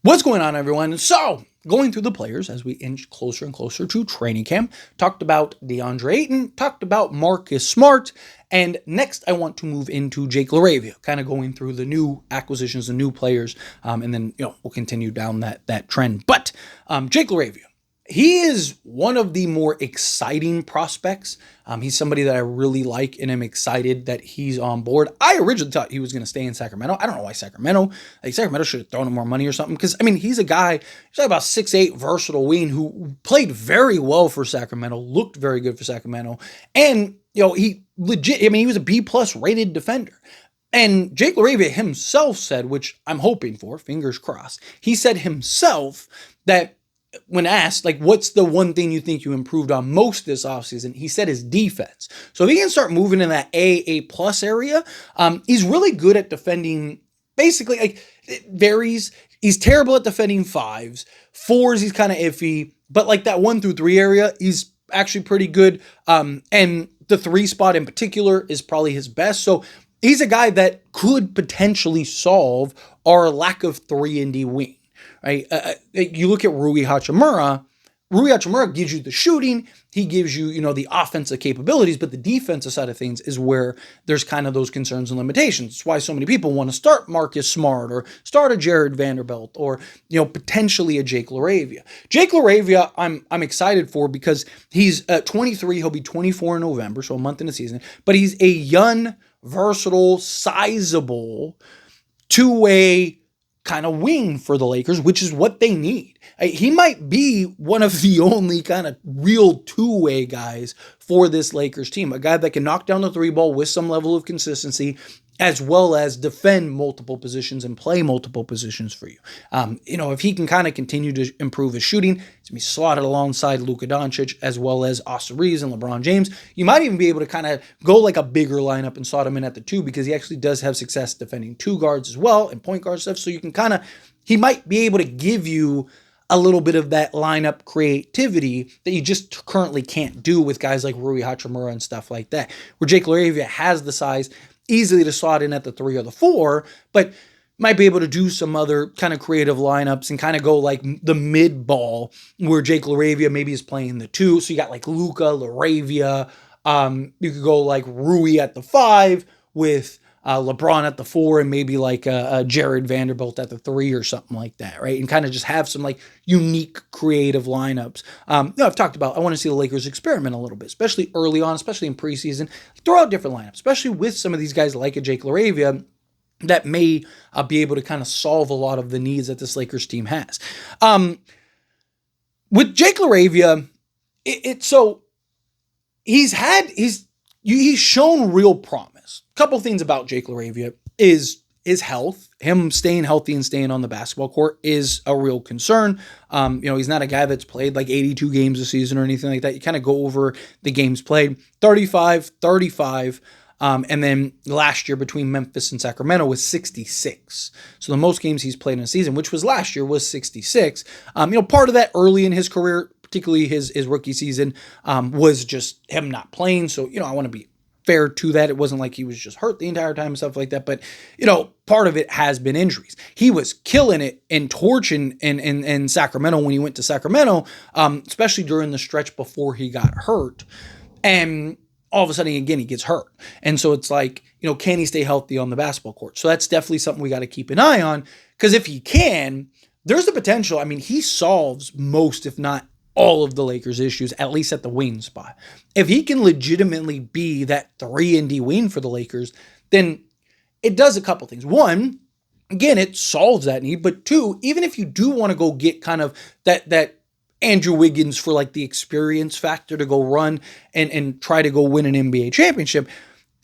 What's going on, everyone? So, going through the players as we inch closer and closer to training camp, talked about DeAndre Ayton, talked about Marcus Smart, and next I want to move into Jake Laravia, kind of going through the new acquisitions, the new players, and then we'll continue down that trend. But Jake Laravia, he is one of the more exciting prospects. He's somebody that I really like and am excited that he's on board. I originally thought he was going to stay in Sacramento. I don't know why Sacramento should have thrown him more money or something. Because, I mean, he's a guy, he's like about 6'8", versatile wing who played very well for Sacramento, looked very good for Sacramento. And, he legit, he was a B-plus rated defender. And Jake Laravia himself said, which I'm hoping for, fingers crossed, he said himself that when asked, what's the one thing you think you improved on most this offseason, he said his defense. So if he can start moving in that A+ area, he's really good at defending, basically, it varies. He's terrible at defending 5s. 4s, he's kind of iffy. But that 1 through 3 area, he's actually pretty good. And the 3 spot in particular is probably his best. So he's a guy that could potentially solve our lack of 3-and-D wing. Right? You look at Rui Hachimura. Rui Hachimura gives you the shooting. He gives you, the offensive capabilities, but the defensive side of things is where there's kind of those concerns and limitations. It's why so many people want to start Marcus Smart or start a Jared Vanderbilt or, potentially a Jake Laravia. Jake Laravia, I'm excited for because he's 23. He'll be 24 in November, so a month in the season. But he's a young, versatile, sizable, two-way kind of wing for the Lakers, which is what they need. He might be one of the only kind of real two-way guys for this Lakers team, a guy that can knock down the 3 ball with some level of consistency, as well as defend multiple positions and play multiple positions for you. If he can kind of continue to improve his shooting, he's going to be slotted alongside Luka Doncic, as well as Austin Reeves and LeBron James. You might even be able to kind of go a bigger lineup and slot him in at the 2, because he actually does have success defending 2 guards as well and point guard stuff. So you can he might be able to give you a little bit of that lineup creativity that you just currently can't do with guys like Rui Hachimura and stuff like that, where Jake Laravia has the size easily to slot in at the 3 or the 4, but might be able to do some other kind of creative lineups and kind of go the mid ball where Jake Laravia maybe is playing the 2. So you got Luka, Laravia. You could go Rui at the 5 with LeBron at the 4 and maybe a Jared Vanderbilt at the 3 or something like that, right? And kind of just have some unique creative lineups. I've talked about, I want to see the Lakers experiment a little bit, especially early on, especially in preseason. Throw out different lineups, especially with some of these guys like a Jake Laravia that may be able to kind of solve a lot of the needs that this Lakers team has. With Jake Laravia, he's shown real promise. A couple things about Jake Laravia is his health. Him staying healthy and staying on the basketball court is a real concern. He's not a guy that's played 82 games a season or anything like that. You kind of go over the games played, 35, and then last year between Memphis and Sacramento was 66. So the most games he's played in a season, which was last year, was 66. Part of that early in his career, particularly his rookie season, was just him not playing. So, I want to be fair to that. It wasn't like he was just hurt the entire time and stuff like that. But, part of it has been injuries. He was killing it and torching in Sacramento when he went to Sacramento, especially during the stretch before he got hurt. And all of a sudden, again, he gets hurt. And so it's can he stay healthy on the basketball court? So that's definitely something we got to keep an eye on, because if he can, there's the potential. He solves most, if not all of the Lakers' issues, at least at the wing spot. If he can legitimately be that 3-and-D wing for the Lakers, then it does a couple things. One, again, it solves that need. But 2, even if you do want to go get kind of that Andrew Wiggins for the experience factor to go run and try to go win an NBA championship,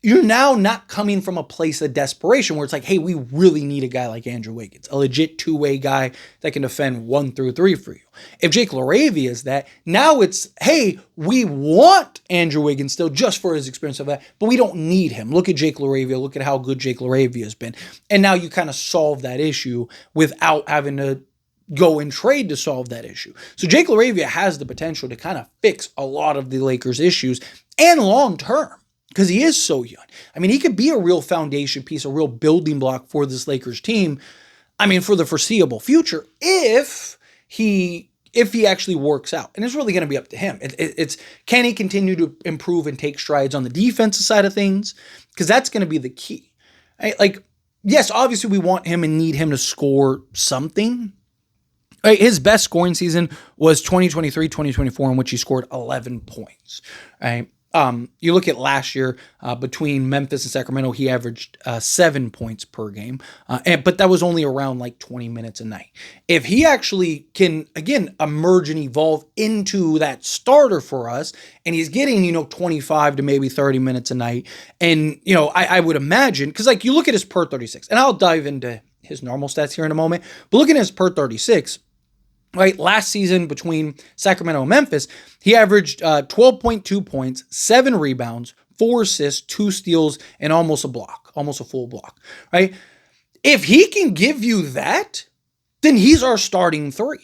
you're now not coming from a place of desperation where it's hey, we really need a guy like Andrew Wiggins, a legit 2-way guy that can defend 1 through 3 for you. If Jake Laravia is that, now it's, hey, we want Andrew Wiggins still just for his experience of that, but we don't need him. Look at Jake Laravia. Look at how good Jake Laravia has been. And now you kind of solve that issue without having to go and trade to solve that issue. So Jake Laravia has the potential to kind of fix a lot of the Lakers' issues and long term, because he is so young. He could be a real foundation piece, a real building block for this Lakers team I mean, for the foreseeable future, if he actually works out. And it's really going to be up to him. It's can he continue to improve and take strides on the defensive side of things? Because that's going to be the key. Right? Like, yes, obviously we want him and need him to score something. Right? His best scoring season was 2023-2024, in which he scored 11 points. Right? You look at last year between Memphis and Sacramento, he averaged 7 points per game, but that was only around like 20 minutes a night. If he actually can, again, emerge and evolve into that starter for us, and he's getting, 25 to maybe 30 minutes a night, and, I would imagine, because like you look at his per 36, and I'll dive into his normal stats here in a moment, but looking at his per 36, right, last season between Sacramento and Memphis, he averaged 12.2 points, 7 rebounds, 4 assists, 2 steals, and almost a full block, right? If he can give you that, then he's our starting 3,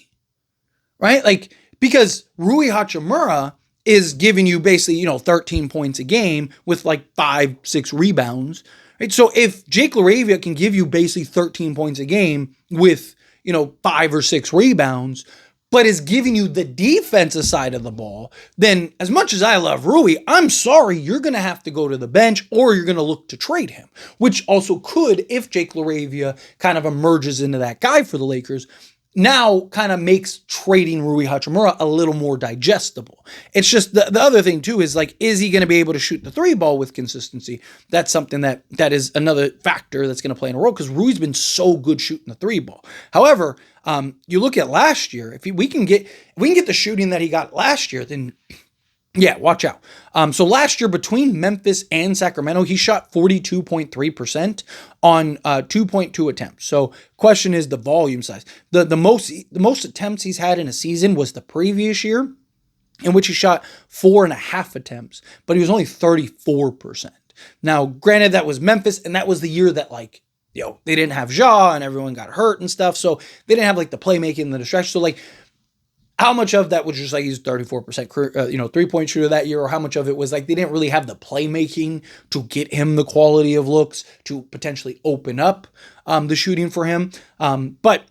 right? Like, because Rui Hachimura is giving you basically, 13 points a game with like 5-6 rebounds, right? So if Jake Laravia can give you basically 13 points a game with 5 or 6 rebounds, but is giving you the defensive side of the ball, then as much as I love Rui, I'm sorry, you're going to have to go to the bench or you're going to look to trade him, which also could, if Jake Laravia kind of emerges into that guy for the Lakers, now kind of makes trading Rui Hachimura a little more digestible. It's just the other thing too is like, is he going to be able to shoot the 3 ball with consistency? That's something that is another factor that's going to play in a role, because Rui's been so good shooting the 3 ball. However, you look at last year, if we can get the shooting that he got last year, then yeah, watch out. So last year between Memphis and Sacramento, he shot 42.3% on 2.2 attempts. So question is the volume size. The most attempts he's had in a season was the previous year, in which he shot 4.5 attempts, but he was only 34%. Now, granted, that was Memphis, and that was the year that they didn't have Ja and everyone got hurt and stuff. So they didn't have like the playmaking and the distraction. So like, how much of that was just like he's 34% 3-point shooter that year, or how much of it was like they didn't really have the playmaking to get him the quality of looks to potentially open up the shooting for him. But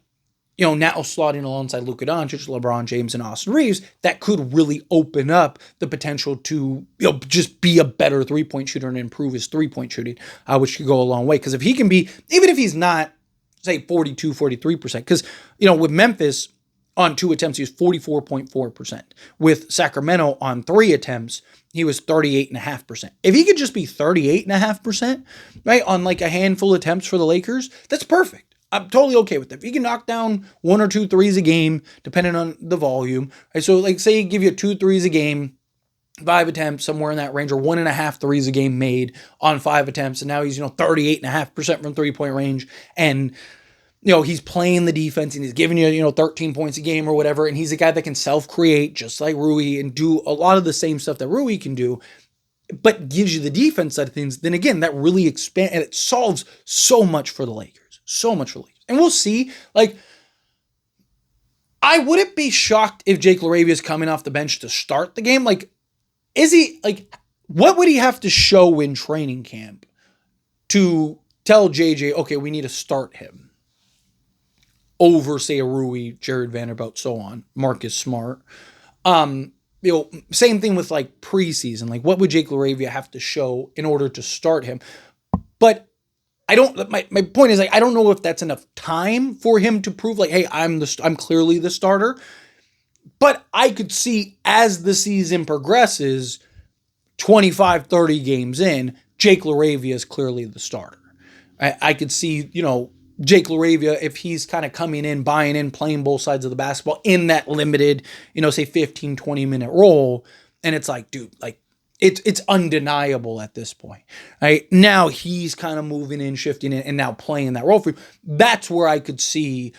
now slotting alongside Luka Doncic, LeBron James, and Austin Reeves, that could really open up the potential to just be a better 3-point shooter and improve his 3-point shooting, which could go a long way. Because if he can be, even if he's not, say, 42, 43%, because with Memphis, on 2 attempts, he was 44.4%. With Sacramento on 3 attempts, he was 38.5%. If he could just be 38.5%, right, on like a handful of attempts for the Lakers, that's perfect. I'm totally okay with that. If he can knock down 1 or 2 threes a game, depending on the volume, right? So like say he give you 2 threes a game, 5 attempts, somewhere in that range, or 1.5 threes a game made on 5 attempts, and now he's 38.5% from 3-point range, and he's playing the defense and he's giving you, 13 points a game or whatever. And he's a guy that can self-create just like Rui and do a lot of the same stuff that Rui can do, but gives you the defense side of things. Then again, that really expands and it solves so much for the Lakers. So much for the Lakers. And we'll see. Like, I wouldn't be shocked if Jake Laravia is coming off the bench to start the game. Like, is he, like, what would he have to show in training camp to tell JJ, okay, we need to start him over, say, a Rui, Jared Vanderbilt, so on, Marcus Smart? Same thing with like preseason. Like, what would Jake Laravia have to show in order to start him? But my point is, like, I don't know if that's enough time for him to prove like, hey, I'm clearly the starter. But I could see as the season progresses, 25, 30 games in, Jake Laravia is clearly the starter. I could see, Jake Laravia, if he's kind of coming in, buying in, playing both sides of the basketball in that limited, say 15, 20 minute role. And it's like, dude, like it's undeniable at this point, right? Now he's kind of moving in, shifting in, and now playing that role for you. That's where I could see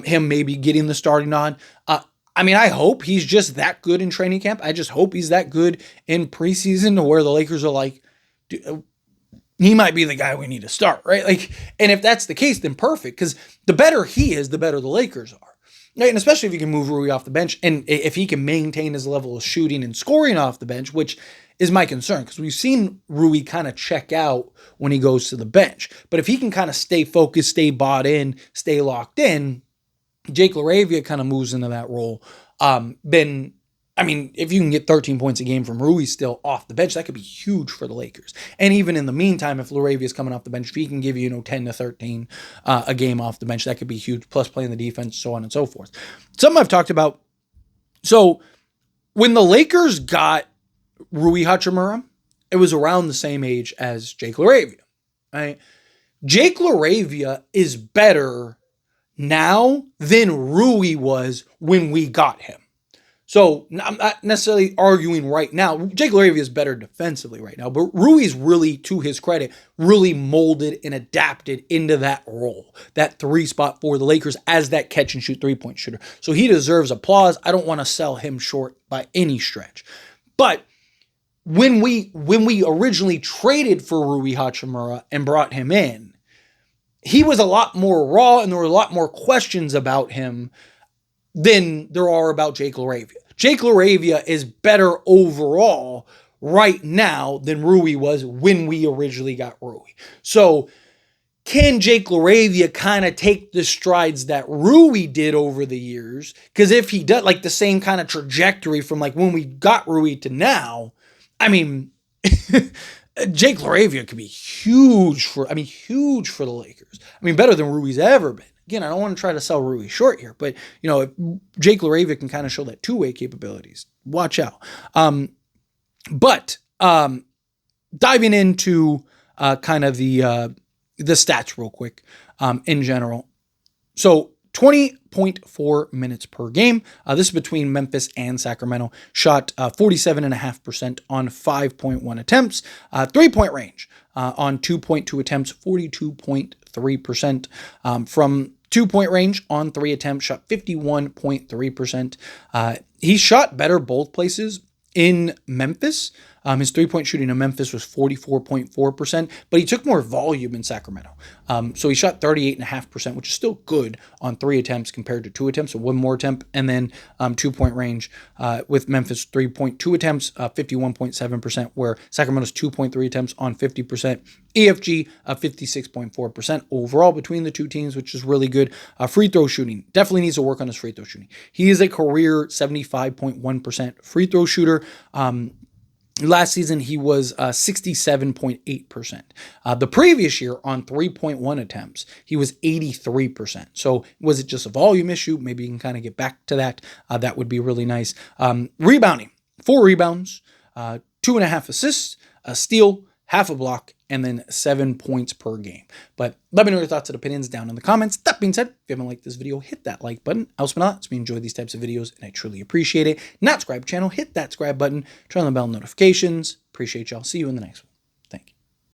him maybe getting the starting nod. I hope he's just that good in training camp. I just hope he's that good in preseason to where the Lakers are like, dude, he might be the guy we need to start, right? Like, and if that's the case, then perfect, because the better he is, the better the Lakers are, right? And especially if he can move Rui off the bench, and if he can maintain his level of shooting and scoring off the bench, which is my concern, because we've seen Rui kind of check out when he goes to the bench. But if he can kind of stay focused, stay bought in, stay locked in, Jake Laravia kind of moves into that role. Then, I mean, if you can get 13 points a game from Rui still off the bench, that could be huge for the Lakers. And even in the meantime, if Laravia is coming off the bench, if he can give you, 10 to 13 a game off the bench, that could be huge, plus playing the defense, so on and so forth. Something I've talked about. So when the Lakers got Rui Hachimura, it was around the same age as Jake Laravia. Right? Jake Laravia is better now than Rui was when we got him. So I'm not necessarily arguing right now. Jake Laravia is better defensively right now, but Rui's really, to his credit, really molded and adapted into that role, that 3 spot for the Lakers as that catch and shoot 3-point shooter. So he deserves applause. I don't want to sell him short by any stretch. But when we originally traded for Rui Hachimura and brought him in, he was a lot more raw, and there were a lot more questions about him than there are about Jake Laravia. Jake Laravia is better overall right now than Rui was when we originally got Rui. So can Jake Laravia kind of take the strides that Rui did over the years? Because if he does, like the same kind of trajectory from like when we got Rui to now, I mean, Jake Laravia could be huge for the Lakers. I mean, better than Rui's ever been. Again, I don't want to try to sell Rui short here, but if Jake Laravia can kind of show that two-way capabilities, watch out. But diving into kind of the stats real quick in general. So 20.4 minutes per game. This is between Memphis and Sacramento. Shot 47.5% on 5.1 attempts. 3-point range on 2.2 attempts, 42.3%. From 2-point range on 3 attempts, shot 51.3%. He shot better both places in Memphis. His 3-point shooting in Memphis was 44.4%, but he took more volume in Sacramento. So he shot 38.5%, which is still good on 3 attempts compared to 2 attempts, so 1 more attempt, and then 2-point range with Memphis 3.2 attempts, 51.7%, where Sacramento's 2.3 attempts on 50%. EFG 56.4% overall between the two teams, which is really good. Free throw shooting, definitely needs to work on his free throw shooting. He is a career 75.1% free throw shooter. Last season, he was 67.8%. The previous year, on 3.1 attempts, he was 83%. So was it just a volume issue? Maybe you can kind of get back to that. That would be really nice. Rebounding, 4 rebounds, 2.5 assists, a steal, half a block, and then 7 points per game. But let me know your thoughts and opinions down in the comments. That being said, if you haven't liked this video, hit that like button. Else but not, we enjoy these types of videos, and I truly appreciate it. Not subscribe to the channel, hit that subscribe button, turn on the bell notifications. Appreciate y'all. See you in the next one.